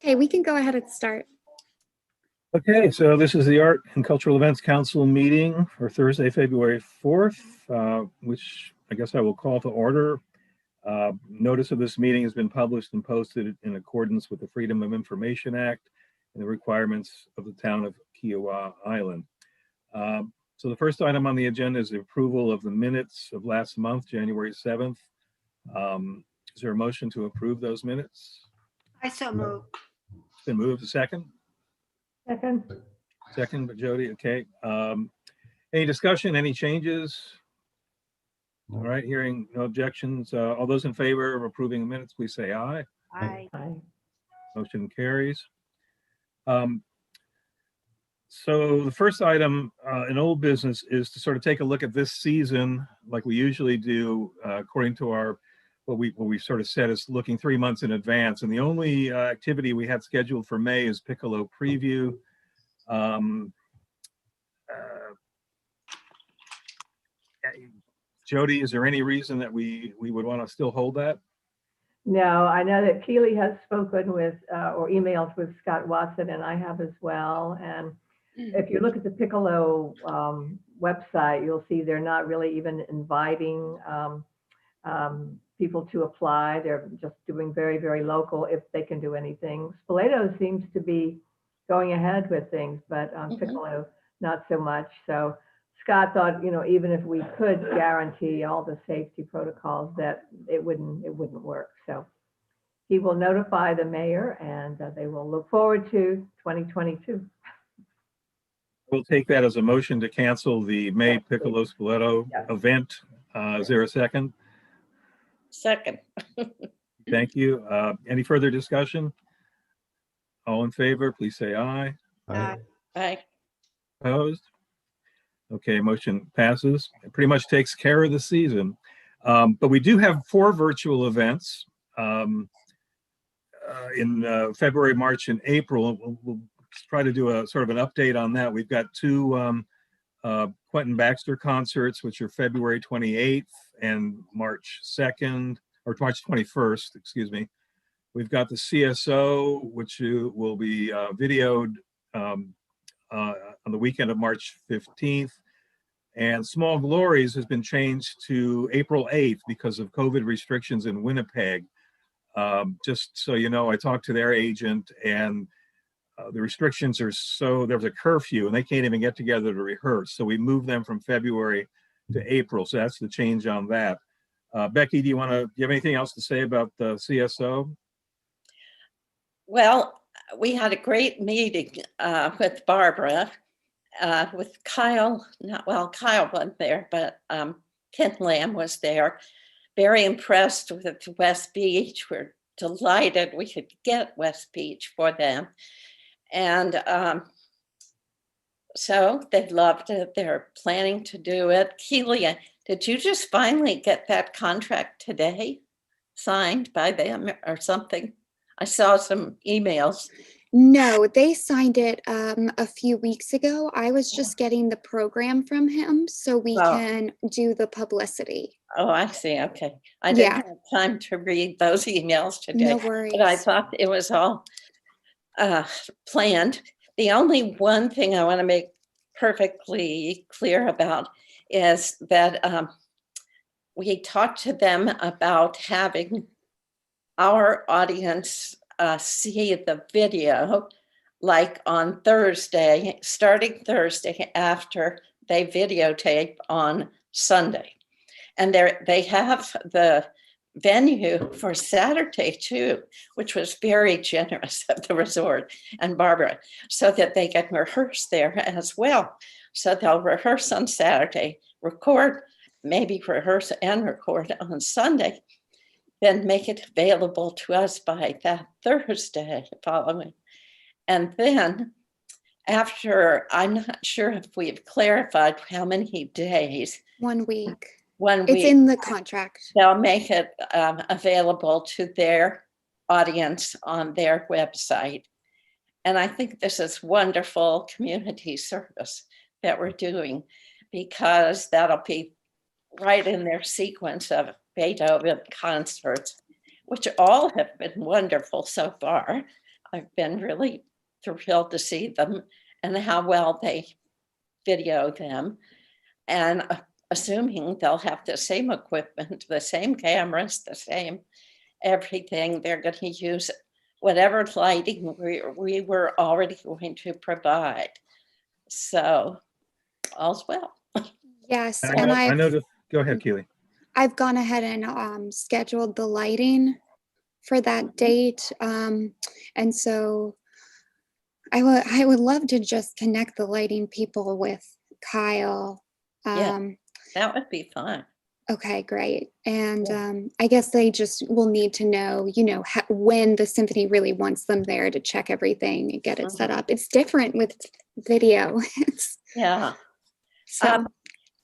Okay, we can go ahead and start. Okay, so this is the Art and Cultural Events Council meeting for Thursday, February 4th, which I guess I will call to order. Notice of this meeting has been published and posted in accordance with the Freedom of Information Act and the requirements of the town of Kiowa Island. So the first item on the agenda is the approval of the minutes of last month, January 7th. Is there a motion to approve those minutes? I so move. It's been moved. A second? Second. By Jody. Okay. Any discussion, any changes? All right, hearing no objections. All those in favor of approving the minutes, please say aye. Aye. Motion carries. So the first item in old business is to sort of take a look at this season, like we usually do, according to our what we sort of said is looking 3 months in advance. And the only activity we had scheduled for May is Piccolo Preview. Jody, is there any reason that we would want to still hold that? No, I know that Keely has spoken with or emailed with Scott Watson, and I have as well. And if you look at the Piccolo website, you'll see they're not really even inviting people to apply. They're just doing very, very local if they can do anything. Spoleto seems to be going ahead with things, but Piccolo, not so much. So Scott thought, even if we could guarantee all the safety protocols, that it wouldn't work. So he will notify the mayor, and they will look forward to 2022. We'll take that as a motion to cancel the May Piccolo Spoleto event. Is there a second? Second. Thank you. Any further discussion? All in favor, please say aye. Aye. Aye. Opposed? Okay, motion passes. It pretty much takes care of the season. But we do have 4 virtual events in February, March, and April. We'll try to do a sort of an update on that. We've got 2 Quentin Baxter concerts, which are February 28th and March 2nd, or March 21st, excuse me. We've got the CSO, which will be videoed on the weekend of March 15th. And Small Glories has been changed to April 8th because of COVID restrictions in Winnipeg. Just so you know, I talked to their agent, and the restrictions are so, there's a curfew and they can't even get together to rehearse. So we moved them from February to April. So that's the change on that. Becky, do you have anything else to say about the CSO? Well, we had a great meeting with Barbara, with Kyle. Kyle wasn't there, but Ken Lamb was there. Very impressed with West Beach. We're delighted we could get West Beach for them. And so they loved it. They're planning to do it. Keely, did you just finally get that contract today signed by them or something? I saw some emails. No, they signed it a few weeks ago. I was just getting the program from him so we can do the publicity. Oh, I see. Okay. I didn't have time to read those emails today. No worries. But I thought it was all planned. The only one thing I want to make perfectly clear about is that we talked to them about having our audience see the video like on Thursday, starting Thursday after they videotape on Sunday. And they have the venue for Saturday too, which was very generous of the resort and Barbara, so that they can rehearse there as well. So they'll rehearse on Saturday, record, maybe rehearse and record on Sunday, then make it available to us by that Thursday following. And then after, I'm not sure if we've clarified how many days. 1 week. 1 week. It's in the contract. They'll make it available to their audience on their website. And I think this is wonderful community service that we're doing, because that'll be right in their sequence of Beethoven concerts, which all have been wonderful so far. I've been really thrilled to see them and how well they video them. And assuming they'll have the same equipment, the same cameras, the same everything, they're going to use whatever lighting we were already going to provide. So all's well. Yes, I and know, I know that, go ahead, Keely. I've gone ahead and scheduled the lighting for that date. And so I would love to just connect the lighting people with Kyle. Yeah. That would be fun. Okay, great. And I guess they just will need to know, when the symphony really wants them there to check everything and get it set up. It's different with video. Yeah. So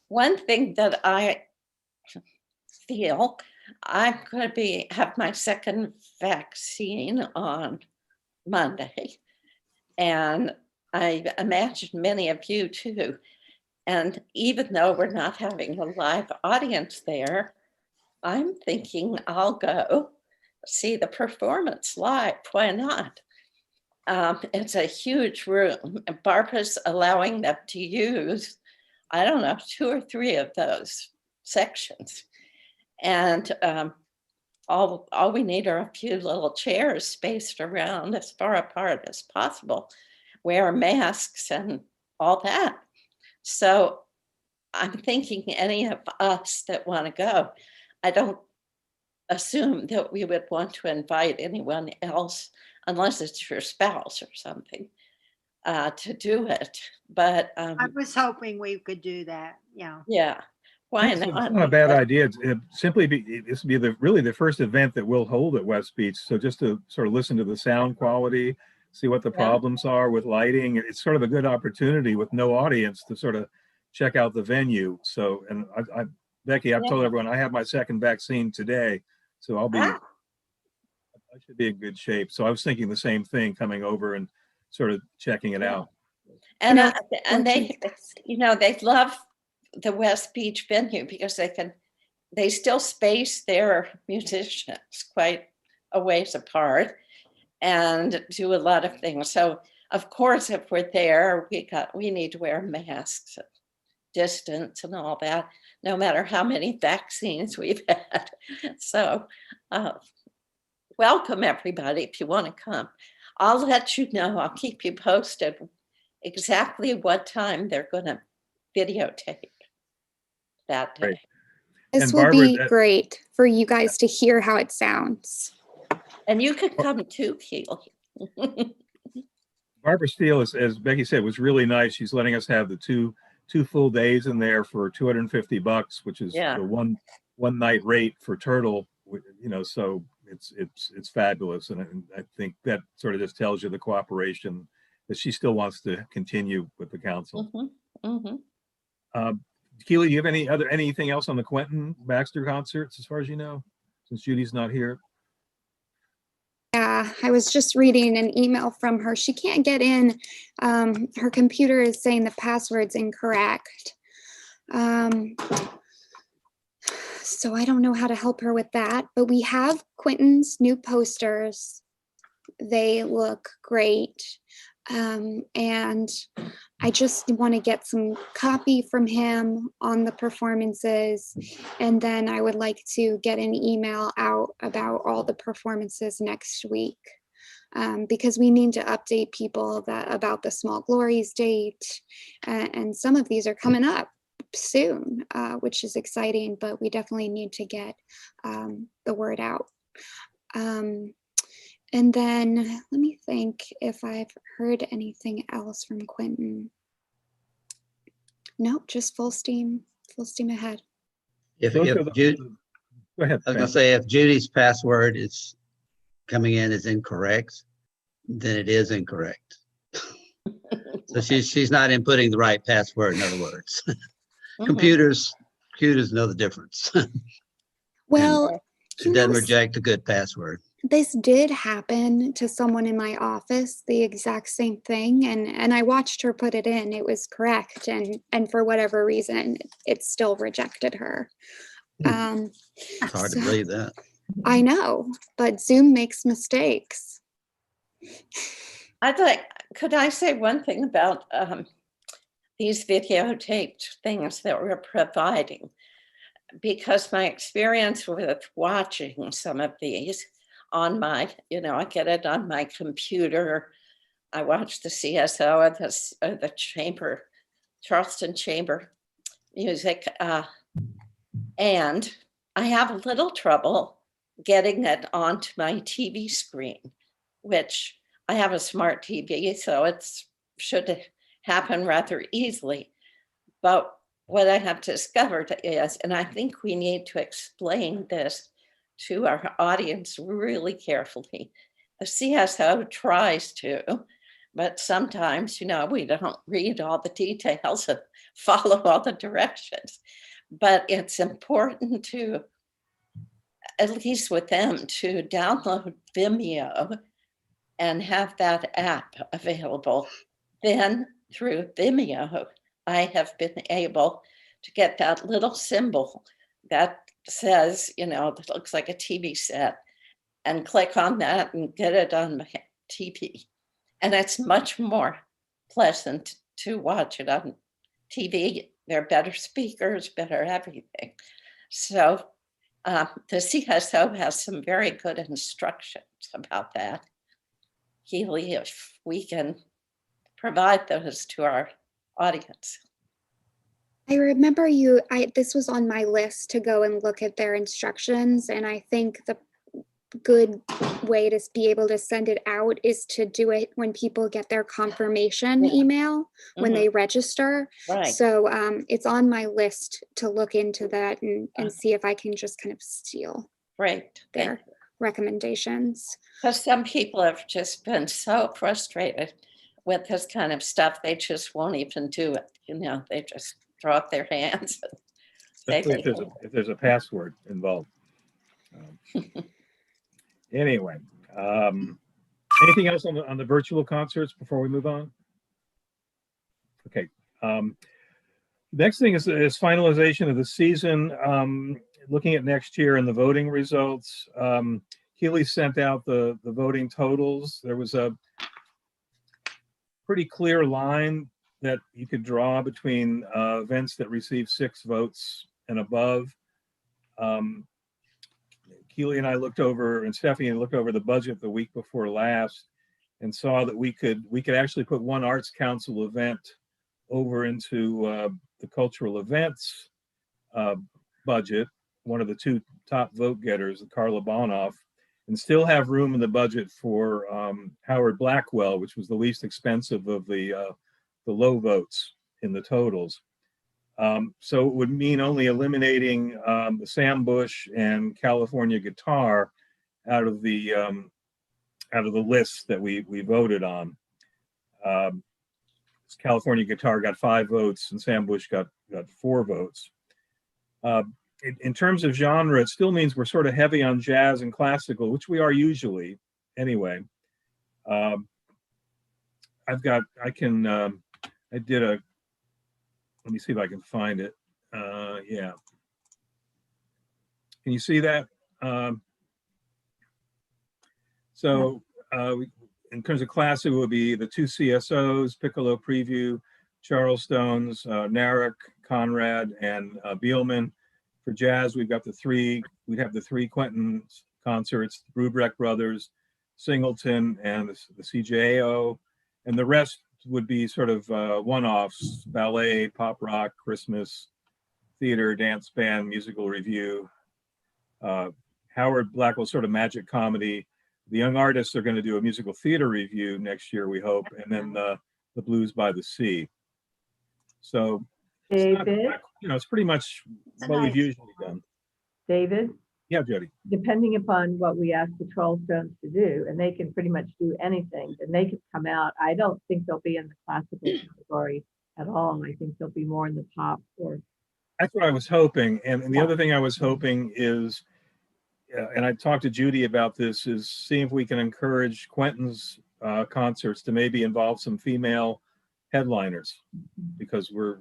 One thing that I feel, I'm going to have my second vaccine on Monday. And I imagine many of you too. And even though we're not having a live audience there, I'm thinking I'll go see the performance live. Why not? It's a huge room. And Barbara's allowing them to use, I don't know, 2 or 3 of those sections. And all we need are a few little chairs spaced around as far apart as possible, wear masks and all that. So I'm thinking any of us that want to go, I don't assume that we would want to invite anyone else unless it's your spouse or something to do it. But I was hoping we could do that. Yeah. yeah, why It's not? not a bad idea. This would be really the first event that we'll hold at West Beach. So just to sort of listen to the sound quality, see what the problems are with lighting. It's sort of a good opportunity with no audience to sort of check out the venue. So, and Becky, I've told everyone I have my second vaccine today, so I should be in good shape. So I was thinking the same thing, coming over and sort of checking it out. And they, they love the West Beach venue because they still space their musicians quite a ways apart and do a lot of things. So of course, if we're there, we need to wear masks, distance and all that, no matter how many vaccines we've had. So welcome everybody if you want to come. I'll let you know, I'll keep you posted exactly what time they're going to videotape that day. Great. this And will Barbara, be great for you guys to hear how it sounds. And you could come too, Keely. Barbara Steele, as Becky said, was really nice. She's letting us have the two full days in there for $250, which is the one night rate for Turtle. So it's fabulous, and I think that sort of just tells you the cooperation that she still wants to continue with the council. Keely, do you have anything else on the Quentin Baxter concerts, as far as you know, since Judy's not here? Yeah, I was just reading an email from her. She can't get in. Her computer is saying the password's incorrect. So I don't know how to help her with that, but we have Quentin's new posters. They look great. And I just want to get some copy from him on the performances. And then I would like to get an email out about all the performances next week. Because we need to update people about the Small Glories date. And some of these are coming up soon, which is exciting, but we definitely need to get the word out. And then let me think if I've heard anything else from Quentin. Nope, just full steam ahead. Go ahead. I was gonna say, if Judy's password is coming in as incorrect, then it is incorrect. So she's not inputting the right password, in other words. Computers know the difference. Well, it doesn't reject a good password. This did happen to someone in my office, the exact same thing, and I watched her put it in. It was correct, and for whatever reason, it still rejected her. It's hard to believe that. I know, but Zoom makes mistakes. Could I say one thing about these videotaped things that we're providing? Because my experience with watching some of these on my, I get it on my computer. I watch the CSO of the chamber, Charleston Chamber music, and I have a little trouble getting it onto my TV screen, which I have a smart TV, so it should happen rather easily. But what I have discovered is, and I think we need to explain this to our audience really carefully. The CSO tries to, but sometimes, we don't read all the details and follow all the directions. But it's important to, at least with them, to download Vimeo and have that app available. Then through Vimeo, I have been able to get that little symbol that says, that looks like a TV set, and click on that and get it on my TV. And it's much more pleasant to watch it on TV. There are better speakers, better everything. So the CSO has some very good instructions about that. Keely, if we can provide those to our audience. I remember this was on my list to go and look at their instructions, and I think the good way to be able to send it out is to do it when people get their confirmation email when they register. Right. So it's on my list to look into that and see if I can just kind of steal Great. their recommendations. Because some people have just been so frustrated with this kind of stuff, they just won't even do it. They just throw up their hands. Especially if there's a password involved. Anyway, anything else on the virtual concerts before we move on? Okay. Next thing is finalization of the season. Looking at next year and the voting results. Keely sent out the voting totals. There was a pretty clear line that you could draw between events that received 6 votes and above. Keely and I looked over, and Stephanie looked over the budget the week before last, and saw that we could actually put one Arts Council event over into the cultural events budget, one of the 2 top vote getters, Carla Bonoff, and still have room in the budget for Howard Blackwell, which was the least expensive of the low votes in the totals. So it would mean only eliminating the Sam Bush and California Guitar out of the list that we voted on. California Guitar got 5 votes and Sam Bush got 4 votes. In terms of genre, it still means we're sort of heavy on jazz and classical, which we are usually anyway. Let me see if I can find it. Yeah. Can you see that? In terms of classic, it would be the 2 CSOs, Piccolo Preview, Charles Stones, Narek, Conrad, and Bielman. For jazz, we'd have the 3 Quentin concerts, the Brubeck Brothers, Singleton, and the CJAO, and the rest would be sort of one-offs: ballet, pop rock, Christmas, theater, dance band, musical review. Howard Blackwell sort of magic comedy. The young artists are going to do a musical theater review next year, we hope, and then the Blues by the Sea. So David, it's pretty much what we've usually done. David, Yeah, Jody. depending upon what we ask the Trollstones to do, and they can pretty much do anything, then they could come out. I don't think they'll be in the classical category at all. I think they'll be more in the pop or. That's what I was hoping. And the other thing I was hoping is, and I talked to Judy about this, is seeing if we can encourage Quentin's concerts to maybe involve some female headliners, because we're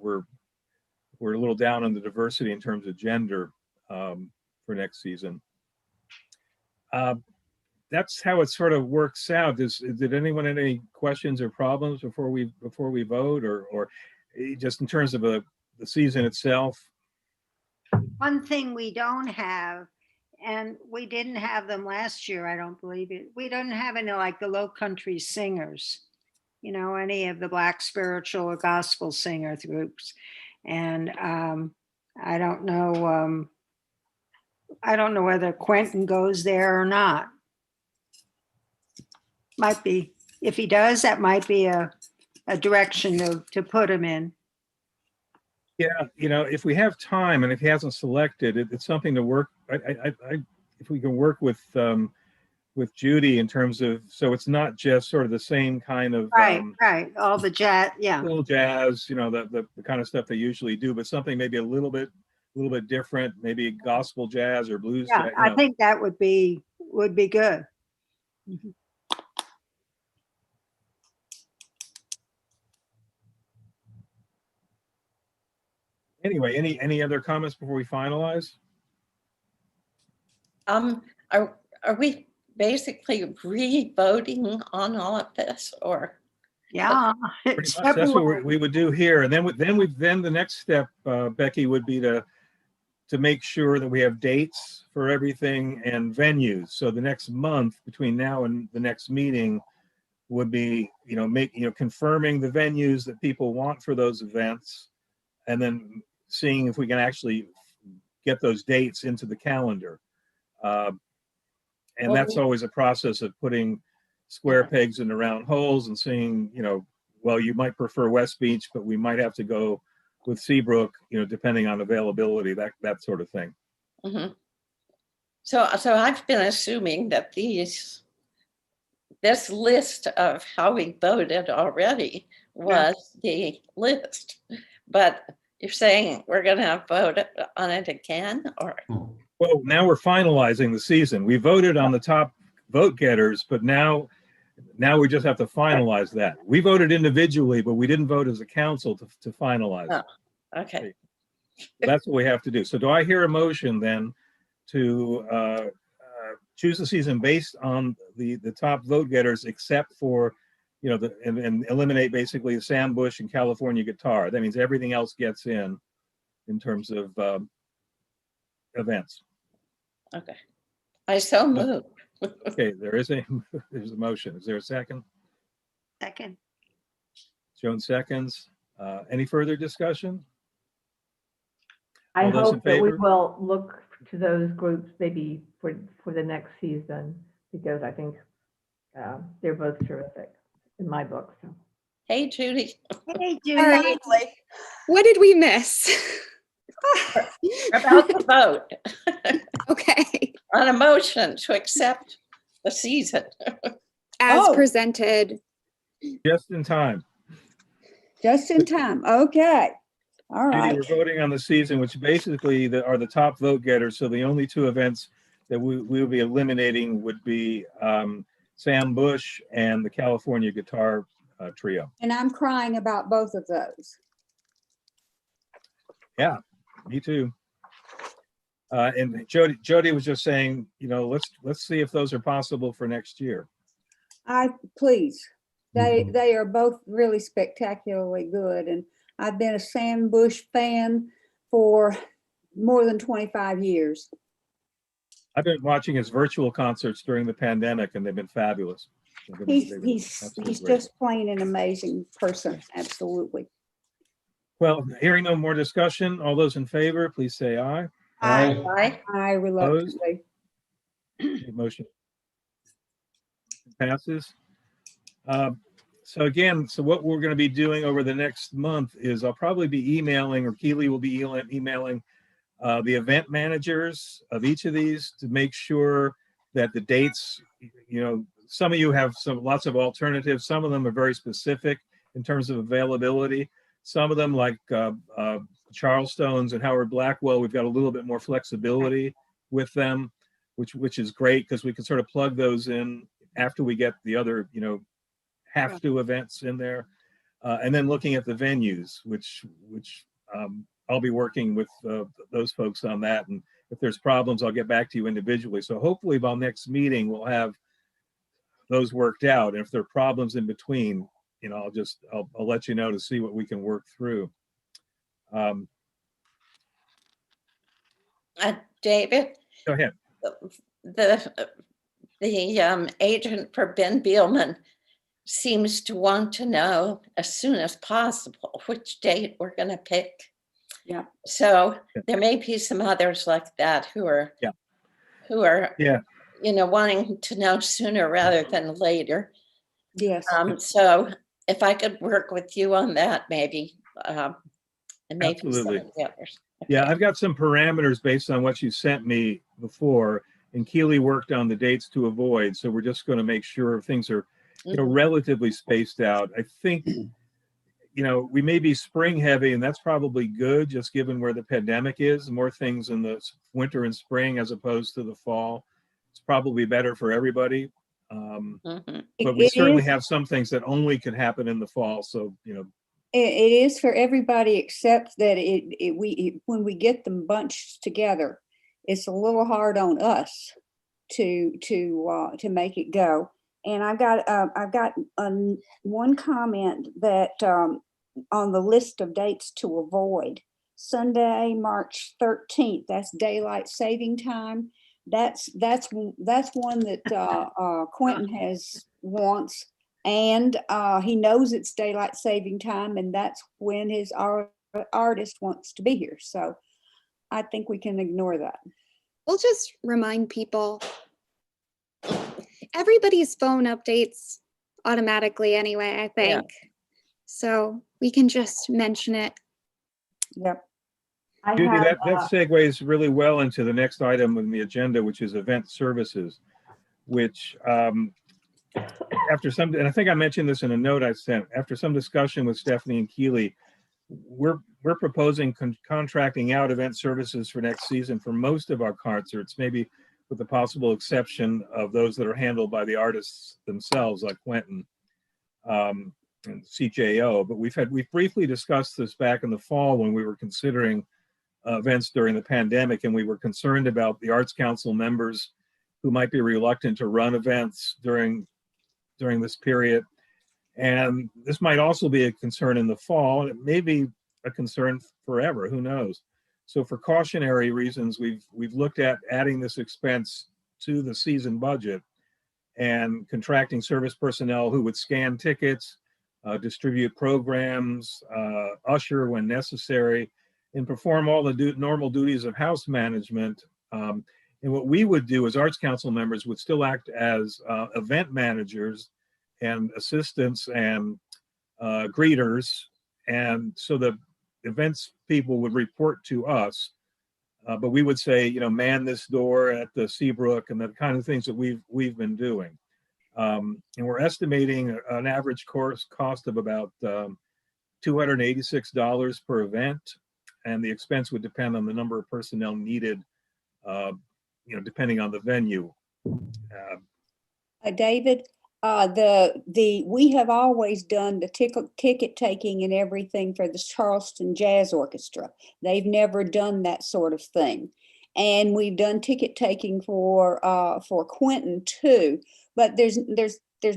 a little down on the diversity in terms of gender for next season. that's how it sort of works out. Did anyone have any questions or problems before we vote, or just in terms of the season itself? One thing we don't have, and we didn't have them last year, I don't believe it. We don't have any like the Low Country singers, any of the Black spiritual or gospel singer groups. And I don't know. I don't know whether Quentin goes there or not. Might be. If he does, that might be a direction to put him in. Yeah, if we have time and if he hasn't selected, it's something to work. If we can work with Judy in terms of, so it's not just sort of the same kind of Right. All the jazz, yeah. cool jazz, the kind of stuff they usually do, but something maybe a little bit different, maybe gospel jazz or blues. Yeah, jazz, I think that would be good. Mhm. Anyway, any other comments before we finalize? Are we basically re-voting on all of this, or? Yeah. Pretty much, except that's for- what we would do here, and then the next step, Becky, would be to make sure that we have dates for everything and venues. So the next month between now and the next meeting would be, confirming the venues that people want for those events, and then seeing if we can actually get those dates into the calendar. And that's always a process of putting square pegs into round holes and seeing, well, you might prefer West Beach, but we might have to go with Seabrook, depending on availability, that sort of thing. Mhm. So I've been assuming that this list of how we voted already was the list, but you're saying we're going to vote on it again, or? Well, now we're finalizing the season. We voted on the top vote getters, but now we just have to finalize that. We voted individually, but we didn't vote as a council to finalize. Oh, okay. That's what we have to do. So do I hear a motion then to choose the season based on the top vote getters, except for, and eliminate basically the Sam Bush and California Guitar. That means everything else gets in terms of events. Okay. I so move. Okay, there's a motion. Is there a second? Second. Joan seconds. Any further discussion? I All those in hope that we favor? will look to those groups maybe for the next season, because I think they're both terrific in my book. So. Hey, Judy. Hey, All Judy. right. What did we miss? About the vote Okay. on a motion to accept the season. As Oh. presented. Just in time. Just in time. Okay. All Judy, right. we're voting on the season, which basically are the top vote getters. So the only two events that we will be eliminating would be Sam Bush and the California Guitar Trio. And I'm crying about both of those. Yeah, me too. And Jody was just saying, let's see if those are possible for next year. Please. They are both really spectacularly good. And I've been a Sam Bush fan for more than 25 years. I've been watching his virtual concerts during the pandemic, and they've been fabulous. He's absolutely great. just plain an amazing person. Absolutely. Well, hearing no more discussion, all those in favor, please say aye. Aye. I reluctantly. Motion passes. So again, what we're going to be doing over the next month is I'll probably be emailing, or Keely will be emailing the event managers of each of these to make sure that the dates, some of you have lots of alternatives. Some of them are very specific in terms of availability. Some of them, like Charlestone's and Howard Blackwell, we've got a little bit more flexibility with them, which is great because we can sort of plug those in after we get the other, have to events in there. And then looking at the venues, which I'll be working with those folks on that. And if there's problems, I'll get back to you individually. So hopefully by next meeting, we'll have those worked out. If there are problems in between, I'll let you know to see what we can work through. David, Go ahead. the agent for Ben Beelman seems to want to know as soon as possible which date we're going to pick. Yeah. So there may be some others like that who are wanting to know sooner rather than later. Yes. So if I could work with you on that, maybe, and maybe Absolutely. some of the others. Yeah, I've got some parameters based on what you sent me before, and Keely worked on the dates to avoid. So we're just going to make sure things are, Mhm. relatively spaced out. I think, we may be spring heavy, and that's probably good, just given where the pandemic is. More things in the winter and spring as opposed to the fall. It's probably better for everybody. Mhm. But we It certainly is. have some things that only can happen in the fall. So, It is for everybody except that when we get them bunched together, it's a little hard on us to make it go. And I've got one comment that on the list of dates to avoid. Sunday, March 13th, that's daylight saving time. That's one that Quentin wants. And he knows it's daylight saving time, and that's when his artist wants to be here. So I think we can ignore that. We'll just remind people. Everybody's phone updates automatically anyway, I think. So we can just mention it. Yep. I Judy, have, that segues really well into the next item on the agenda, which is event services, which after some, and I think I mentioned this in a note I sent, after some discussion with Stephanie and Keely, we're proposing contracting out event services for next season for most of our concerts, maybe with the possible exception of those that are handled by the artists themselves, like Quentin and CJO. But we've briefly discussed this back in the fall when we were considering events during the pandemic, and we were concerned about the Arts Council members who might be reluctant to run events during this period. And this might also be a concern in the fall, and it may be a concern forever, who knows? So for cautionary reasons, we've looked at adding this expense to the season budget and contracting service personnel who would scan tickets, distribute programs, usher when necessary, and perform all the normal duties of house management. And what we would do as Arts Council members would still act as event managers and assistants and greeters. And so the events people would report to us, but we would say, man this door at the Seabrook and the kind of things that we've been doing. And we're estimating an average cost of about $286 per event. And the expense would depend on the number of personnel needed, depending on the venue. David, we have always done the ticket taking and everything for the Charleston Jazz Orchestra. They've never done that sort of thing. And we've done ticket taking for Quentin too, but there's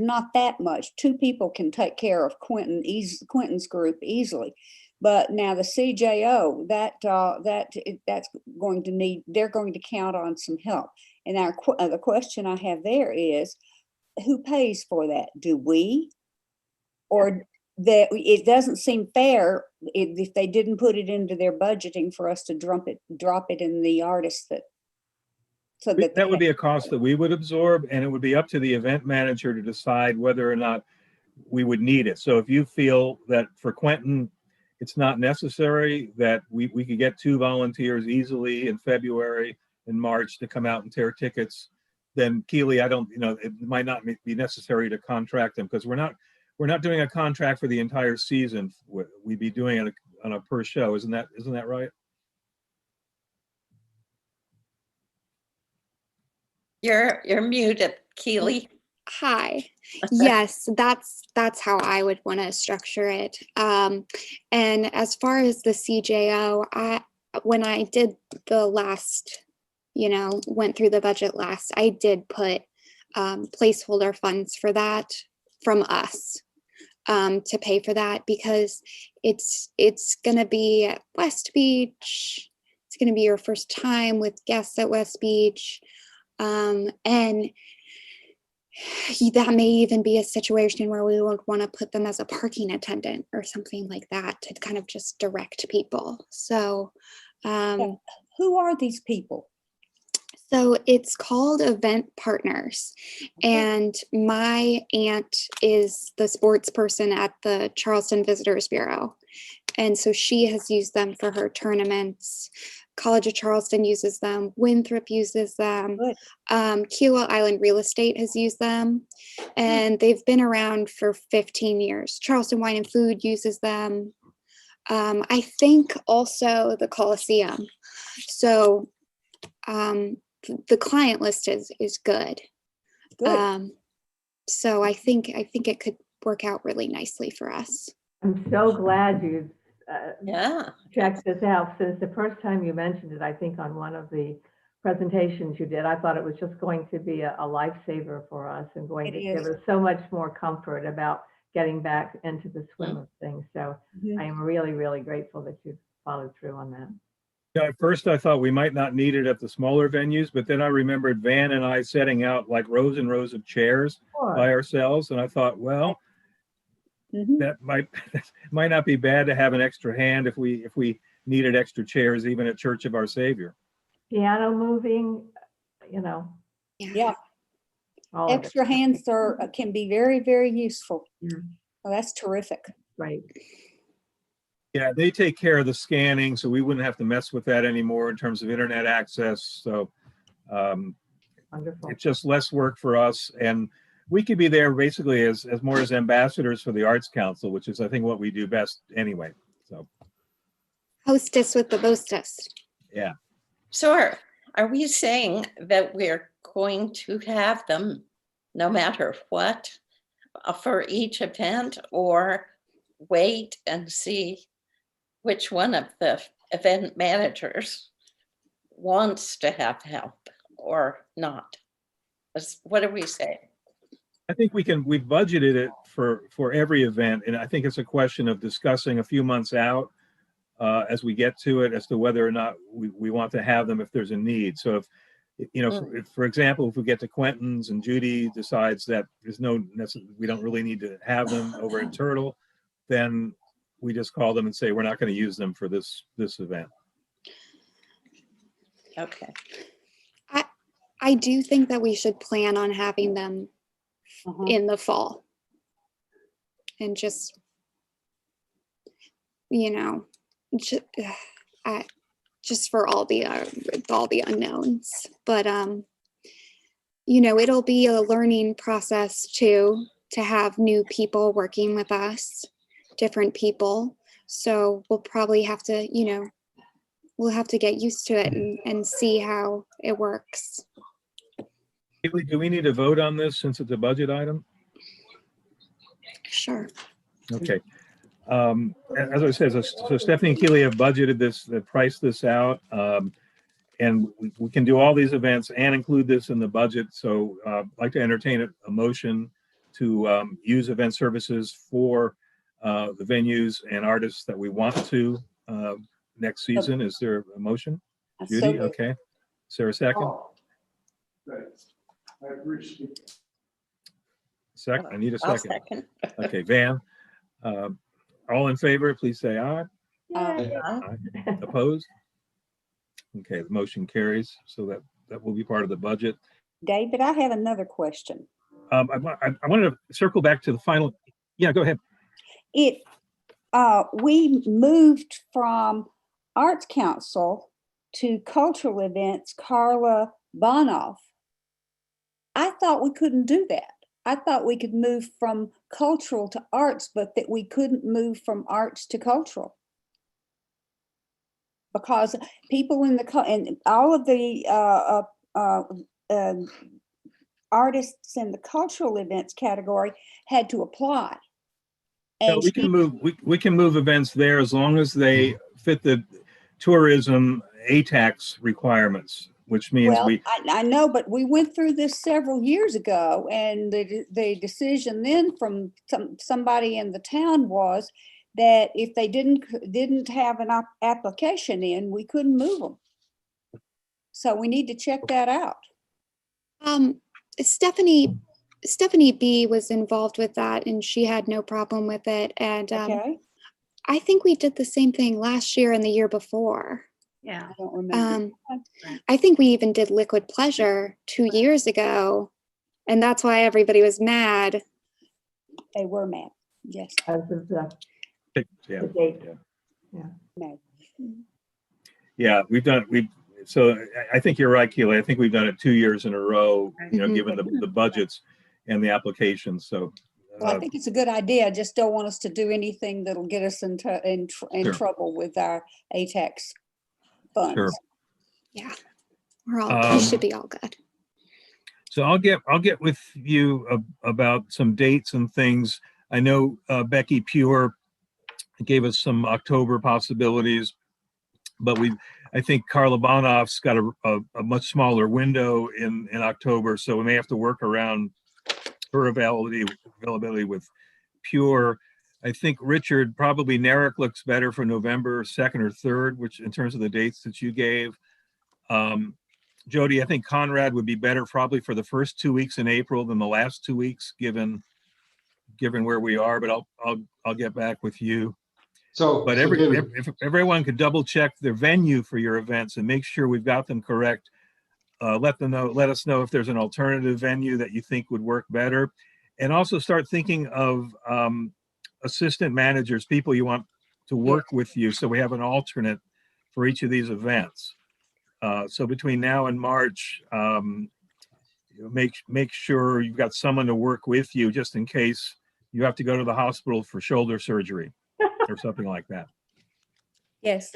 not that much. 2 people can take care of Quentin's group easily. But now the CJO, that's going to need, they're going to count on some help. And the question I have there is, who pays for that? Do we? Or that it doesn't seem fair if they didn't put it into their budgeting for us to drop it in the artists That would be a cost that we would absorb, and it would be up to the event manager to decide whether or not we would need it. So if you feel that for Quentin, it's not necessary, that we could get 2 volunteers easily in February and March to come out and tear tickets, then Keely, it might not be necessary to contract them, because we're not doing a contract for the entire season. We'd be doing it on a per show. Isn't that right? You're muted, Keely. Hi. Yes, that's how I would want to structure it. And as far as the CJO, when I did the last, went through the budget last, I did put placeholder funds for that from us to pay for that, because it's going to be at West Beach. It's going to be your first time with guests at West Beach. And that may even be a situation where we would want to put them as a parking attendant or something like that to kind of just direct people. So, Who are these people? so it's called Event Partners. And my aunt is the sports person at the Charleston Visitors Bureau. And so she has used them for her tournaments. College of Charleston uses them. Winthrop uses them. Good. Kiowa Island Real Estate has used them. And they've been around for 15 years. Charleston Wine and Food uses them. I think also the Coliseum. So the client list is good. Good. So I think it could work out really nicely for us. I'm so glad you Yeah. checked this out, since the first time you mentioned it, I think on one of the presentations you did, I thought it was just going to be a lifesaver for us and going It to give is. us so much more comfort about getting back into the swim of things. So Mhm. I am really, really grateful that you followed through on that. Yeah, at first I thought we might not need it at the smaller venues, but then I remembered Van and I setting out like rows and rows of chairs by ourselves. And I thought, well, Mhm. that might not be bad to have an extra hand if we needed extra chairs, even at Church of Our Savior. Piano moving, Yeah, all of it. extra hands can be very, very useful. Yeah. Well, that's terrific. Right. Yeah, they take care of the scanning, so we wouldn't have to mess with that anymore in terms of internet access. So Wonderful. it's just less work for us. And we could be there basically as more as ambassadors for the Arts Council, which is, I think, what we do best anyway. So, Hostess with the mostess. yeah. So are we saying that we're going to have them no matter what for each event, or wait and see which one of the event managers wants to have help or not? What do we say? I think we've budgeted it for every event. And I think it's a question of discussing a few months out as we get to it, as to whether or not we want to have them if there's a need. So if for example, if we get to Quentin's and Judy decides that we don't really need to have them over in Turtle, then we just call them and say, we're not going to use them for this event. Okay. I do think that we should plan on having them in the fall. And just, just for all the unknowns. But it'll be a learning process too, to have new people working with us, different people. So we'll probably have to, we'll have to get used to it and see how it works. Haley, do we need to vote on this since it's a budget item? Sure. Okay. As I said, so Stephanie and Keely have budgeted this, priced this out, and we can do all these events and include this in the budget. So I'd like to entertain a motion to use event services for the venues and artists that we want to next season. Is there a motion? Judy, okay. Is there a second? Second, I need a I'll second. second. Okay, Van. All in favor, please say aye. Opposed? Okay, the motion carries, so that will be part of the budget. David, I have another question. I wanted to circle back to the final. Yeah, go ahead. We moved from Arts Council to cultural events, Carla Bonoff. I thought we couldn't do that. I thought we could move from cultural to arts, but that we couldn't move from arts to cultural. Because people and all of the artists in the cultural events category had to apply. No, we can move events there as long as they fit the tourism ATAX requirements. which means Well, we, I know, but we went through this several years ago, and the decision then from somebody in the town was that if they didn't have an application in, we couldn't move them. So we need to check that out. Um, Stephanie B was involved with that and she had no problem with it. And Okay? I think we did the same thing last year and the year before. Yeah. I don't remember. I think we even did Liquid Pleasure 2 years ago, and that's why everybody was mad. They were mad. Yes. As of yeah, the date. No. yeah, so I think you're right, Keely. I think we've done it 2 years in a row, Mhm. given the budgets and the applications. So, Well, I think it's a good idea. I just don't want us to do anything that'll get us in Sure. trouble with our ATAX funds. Sure. Yeah, we Um, should be all good. So I'll get with you about some dates and things. I know Becky Pure gave us some October possibilities, but I think Carla Bonoff's got a much smaller window in October, so we may have to work around her availability with Pure. I think Richard, probably Narek looks better for November 2nd or 3rd, which in terms of the dates that you gave. Jody, I think Conrad would be better probably for the first 2 weeks in April than the last 2 weeks, given where we are. But I'll get back with you. So, But David, if everyone could double check their venue for your events and make sure we've got them correct, let us know if there's an alternative venue that you think would work better, and also start thinking of assistant managers, people you want to work with you, so we have an alternate for each of these events. So between now and March, make sure you've got someone to work with you just in case you have to go to the hospital for shoulder surgery or something like that. Yes.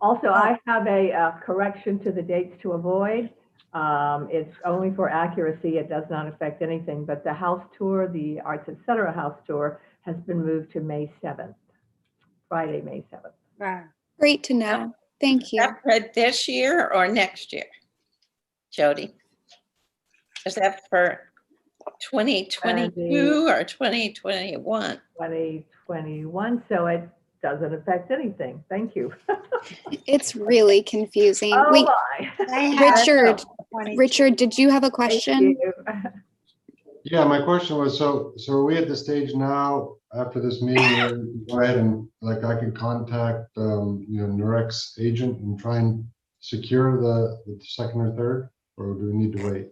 Also, I have a correction to the dates to avoid. It's only for accuracy. It does not affect anything, but the house tour, the Arts Etc. house tour, has been moved to May 7th, Friday, May 7th. Wow. Great to know. Thank Is you. that for this year or next year? Jody? Is that for 2022 or 2021? 2021, so it doesn't affect anything. Thank you. It's really confusing. Oh, Wait, my. Richard, did you have a Thank question? you. yeah, my question was, so are we at the stage now after this meeting where we can go ahead and like I can contact Narek's agent and try and secure the second or third, or do we need to wait?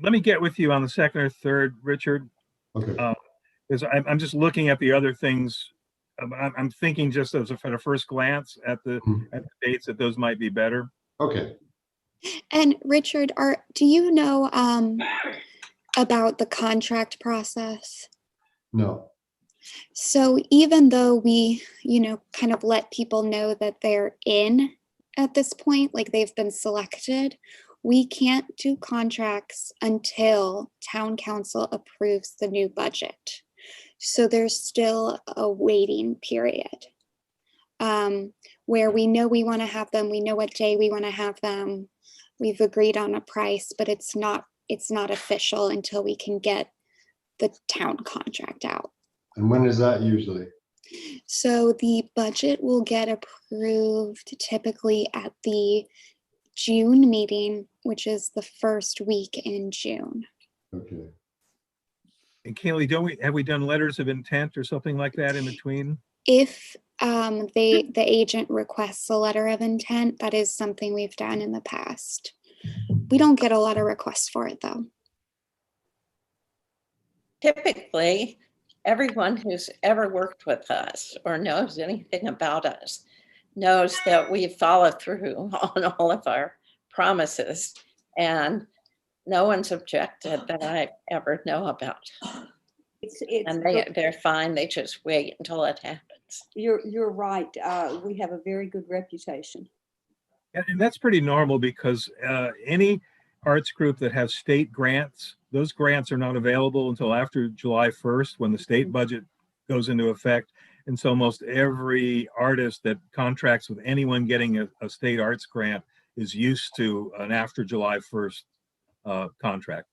Let me get with you on the 2nd or 3rd, Richard, Okay. because I'm just looking at the other things. I'm thinking just at a first glance at the dates that those might be better. Okay. And Richard, do you know about the contract process? No. So even though we, kind of let people know that they're in at this point, like they've been selected, we can't do contracts until town council approves the new budget. So there's still a waiting period where we know we want to have them. We know what day we want to have them. We've agreed on a price, but it's not official until we can get the town contract out. And when is that usually? So the budget will get approved typically at the June meeting, which is the first week in June. Okay. And Kaylee, have we done letters of intent or something like that in between? If the agent requests a letter of intent, that is something we've done in the past. We don't get a lot of requests for it though. Typically, everyone who's ever worked with us or knows anything about us knows that we follow through on all of our promises, and no one's objected that I ever know about. And they're fine. They just wait until it happens. You're right. We have a very good reputation. And that's pretty normal because any arts group that has state grants, those grants are not available until after July 1st when the state budget goes into effect. And so almost every artist that contracts with anyone getting a state arts grant is used to an after July 1st contract.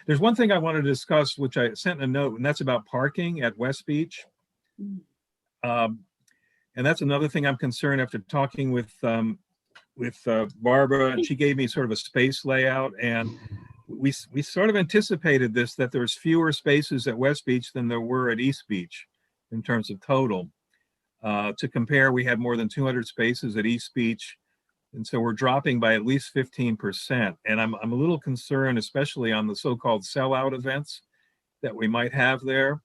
There's one thing I want to discuss, which I sent a note, and that's about parking at West Beach. And that's another thing I'm concerned after talking with Barbara, and she gave me sort of a space layout, and we sort of anticipated this, that there's fewer spaces at West Beach than there were at East Beach in terms of total. To compare, we had more than 200 spaces at East Beach, and so we're dropping by at least 15%. And I'm a little concerned, especially on the so-called sellout events that we might have there.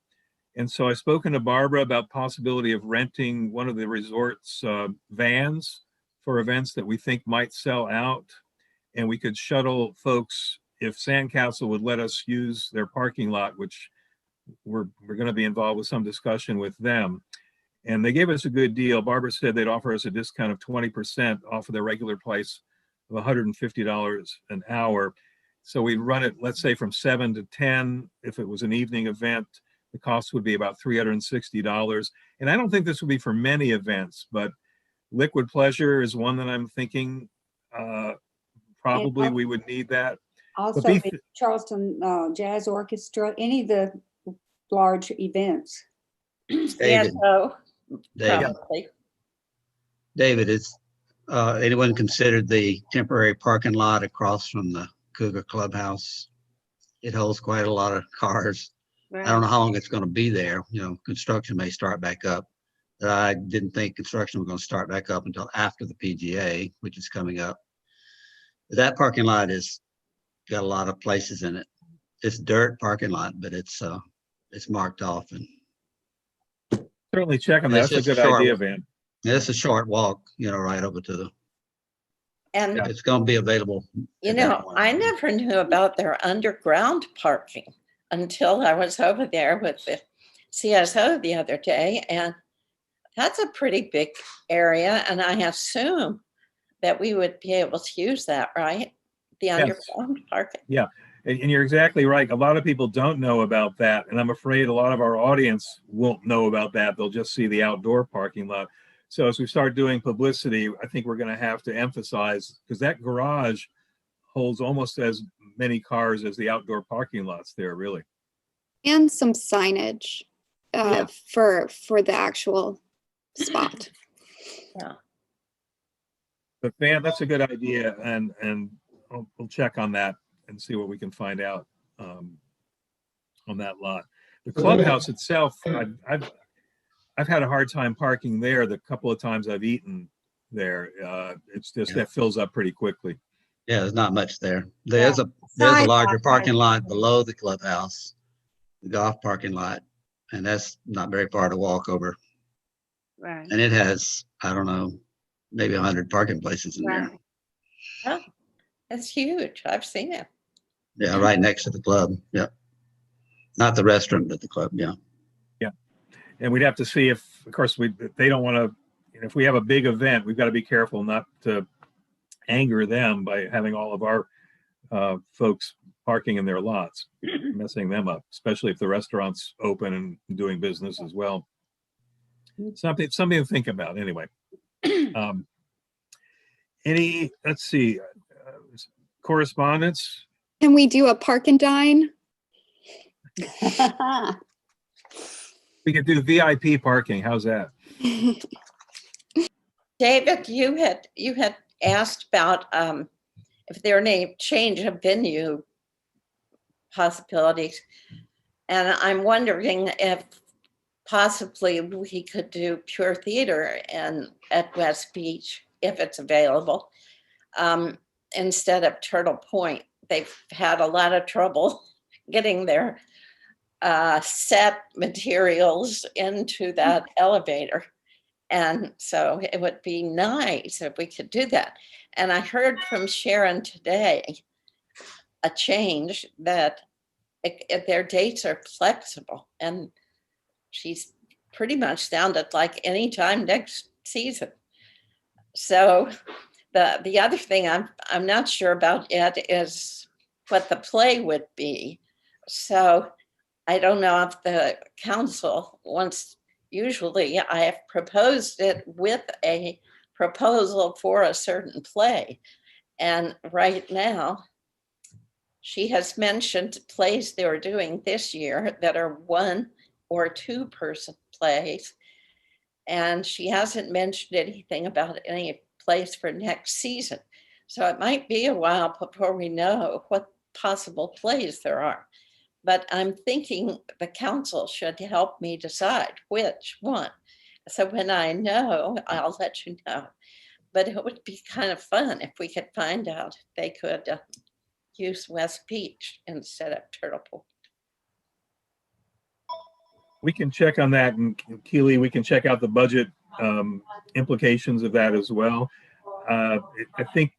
And so I've spoken to Barbara about possibility of renting one of the resort's vans for events that we think might sell out. And we could shuttle folks, if Sandcastle would let us use their parking lot, which we're going to be involved with some discussion with them. And they gave us a good deal. Barbara said they'd offer us a discount of 20% off of their regular price of $150 an hour. So we'd run it, let's say, from 7 to 10. If it was an evening event, the cost would be about $360. And I don't think this would be for many events, but Liquid Pleasure is one that I'm thinking probably we would need that. Also, be- the Charleston Jazz Orchestra, any of the large events. Yeah, David, so David, probably. David, is anyone considered the temporary parking lot across from the Cougar Clubhouse? It holds quite a lot of cars. I don't know how long it's going to be there. You know, construction may start back up. I didn't think construction was going to start back up until after the PGA, which is coming up. That parking lot is got a lot of places in it. It's dirt parking lot, but it's marked off, and Certainly check on that. It's That's a just good short. idea, Van. it's a short walk, you know, right over to the, And, it's going to be available. you at that know, point. I never knew about their underground parking until I was over there with the CSO the other day. And that's a pretty big area. And I assume that we would be able to use that, right? The Yes. underground parking. And you're exactly right. A lot of people don't know about that. And I'm afraid a lot of our audience won't know about that. They'll just see the outdoor parking lot. So as we start doing publicity, I think we're going to have to emphasize, because that garage holds almost as many cars as the outdoor parking lots there, really. And some signage Yeah. for the actual spot. But Van, that's a good idea. And we'll check on that and see what we can find out on that lot. The clubhouse itself, I've had a hard time parking there the couple of times I've eaten there. It's just that fills up pretty quickly. Yeah, there's not much there. There's a larger parking lot below the clubhouse, the golf parking lot, and that's not very far to walk over. Right. And it has, I don't know, maybe 100 parking places in there. Oh, it's huge. I've seen it. Yeah, right next to the club. Yeah. Not the restaurant, but the club. Yeah. And we'd have to see if, of course, they don't want to, if we have a big event, we've got to be careful not to anger them by having all of our folks parking in their lots, messing them up, especially if the restaurant's open and doing business as well. Something to think about anyway. Let's see, correspondence? Can we do a park and dine? We could do VIP parking. How's that? David, you had asked about if there are any change of venue possibilities. And I'm wondering if possibly we could do Pure Theater at West Beach, if it's available, instead of Turtle Point. They've had a lot of trouble getting their set materials into that elevator. And so it would be nice if we could do that. And I heard from Sharon today a change that their dates are flexible, and she's pretty much sounded like anytime next season. So the other thing I'm not sure about yet is what the play would be. So I don't know if the council wants, usually I have proposed it with a proposal for a certain play. And right now, she has mentioned plays they were doing this year that are 1 or 2 person plays. And she hasn't mentioned anything about any plays for next season. So it might be a while before we know what possible plays there are. But I'm thinking the council should help me decide which one. So when I know, I'll let you know. But it would be kind of fun if we could find out if they could use West Beach instead of Turtle Point. We can check on that, and Keely, we can check out the budget implications of that as well. I think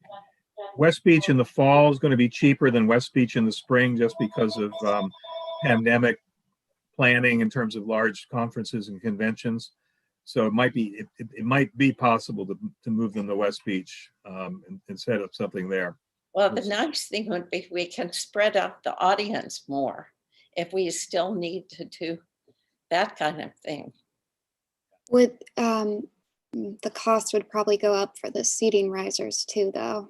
West Beach in the fall is going to be cheaper than West Beach in the spring, just because of pandemic planning in terms of large conferences and conventions. So it might be possible to move them to West Beach and set up something there. Well, the nice thing would be we can spread out the audience more if we still need to do that kind of thing. Would the cost would probably go up for the seating risers too, though.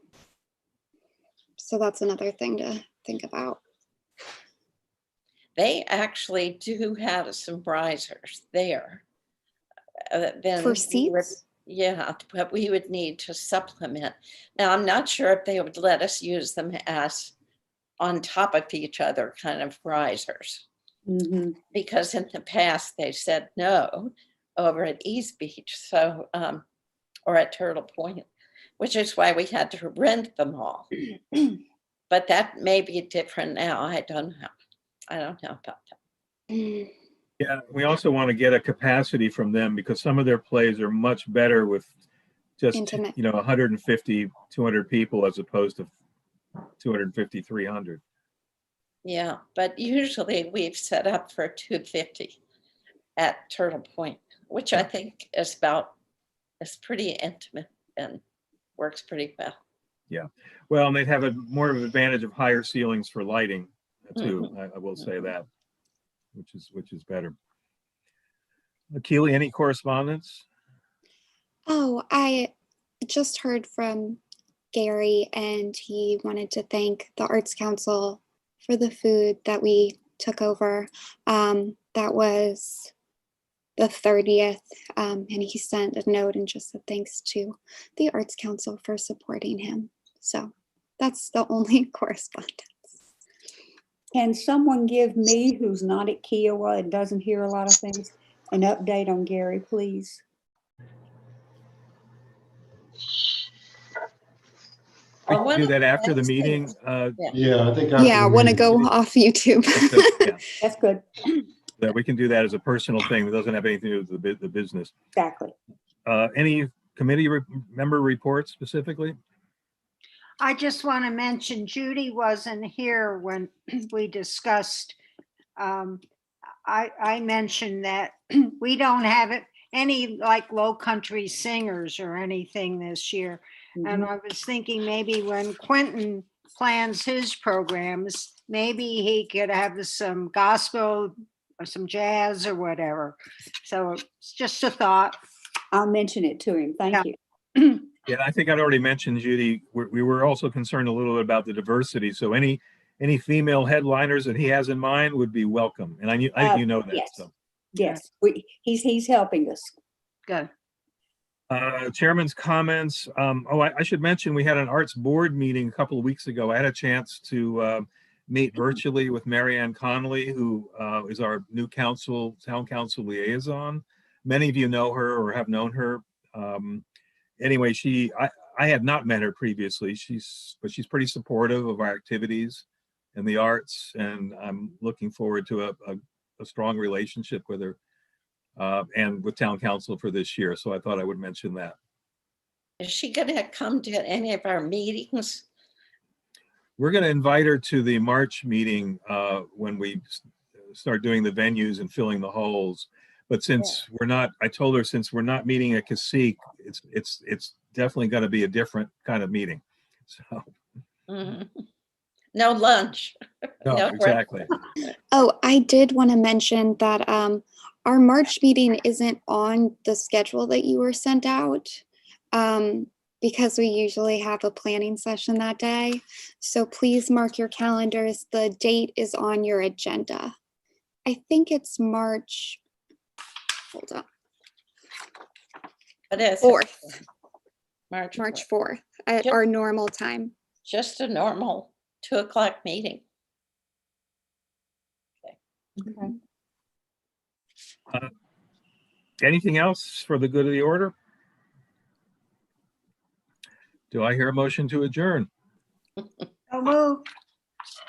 So that's another thing to think about. They actually do have some risers there. Then For we would- seats? Yeah, but we would need to supplement. Now, I'm not sure if they would let us use them as on top of each other kind of risers, Mhm. because in the past they said no over at East Beach, so or at Turtle Point, which is why we had to rent them all. But that may be different now. I don't know. I don't know about that. Mm, Yeah, we also want to get a capacity from them, because some of their plays are much better with just, Intimate. 150, 200 people as opposed to 250, 300. Yeah, but usually we've set up for 250 at Turtle Point, which I think is pretty intimate and works pretty well. Well, and they'd have more of an advantage of higher ceilings for lighting too. I will say that, which is better. Keely, any correspondence? Oh, I just heard from Gary, and he wanted to thank the Arts Council for the food that we took over. That was the 30th, and he sent a note and just said thanks to the Arts Council for supporting him. So that's the only correspondence. Can someone give me, who's not at Kiowa and doesn't hear a lot of things, an update on Gary, please? I Well, can one do of that the after the nice meeting. things- Yeah, I think. after Yeah, I the want to meeting. go off YouTube. Yeah, That's good. that we can do that as a personal thing that doesn't have anything to do with the business. Exactly. Any committee member reports specifically? I just want to mention Judy wasn't here when we discussed. I mentioned that we don't have any like Low Country singers or anything this year. And Mhm. I was thinking maybe when Quentin plans his programs, maybe he could have some gospel or some jazz or whatever. So it's just a thought. I'll mention it to him. Yeah. Thank you. Yeah, I think I'd already mentioned, Judy, we were also concerned a little bit about the diversity. So any female headliners that he has in mind would be welcome. And I think you know that. Yes. So Yes, he's helping us. Good. Chairman's comments. I should mention we had an arts board meeting a couple of weeks ago. I had a chance to meet virtually with Marianne Connolly, who is our new town council liaison. Many of you know her or have known her. Anyway, I had not met her previously. But she's pretty supportive of our activities in the arts, and I'm looking forward to a strong relationship with her and with town council for this year. So I thought I would mention that. Is she going to come to any of our meetings? We're going to invite her to the March meeting when we start doing the venues and filling the holes. But since I told her, since we're not meeting at Cacique, it's definitely going to be a different kind of meeting. So Mhm. No lunch. No, No, exactly. Oh, I did want to mention that our March meeting isn't on the schedule that you were sent out because we usually have a planning session that day. So please mark your calendars. The date is on your agenda. I think it's March, hold on, It is. 4th, March. March 4th. 4th at Yep. our normal time. Just a normal 2:00 meeting. Anything else for the good of the order? Do I hear a motion to adjourn? So moved.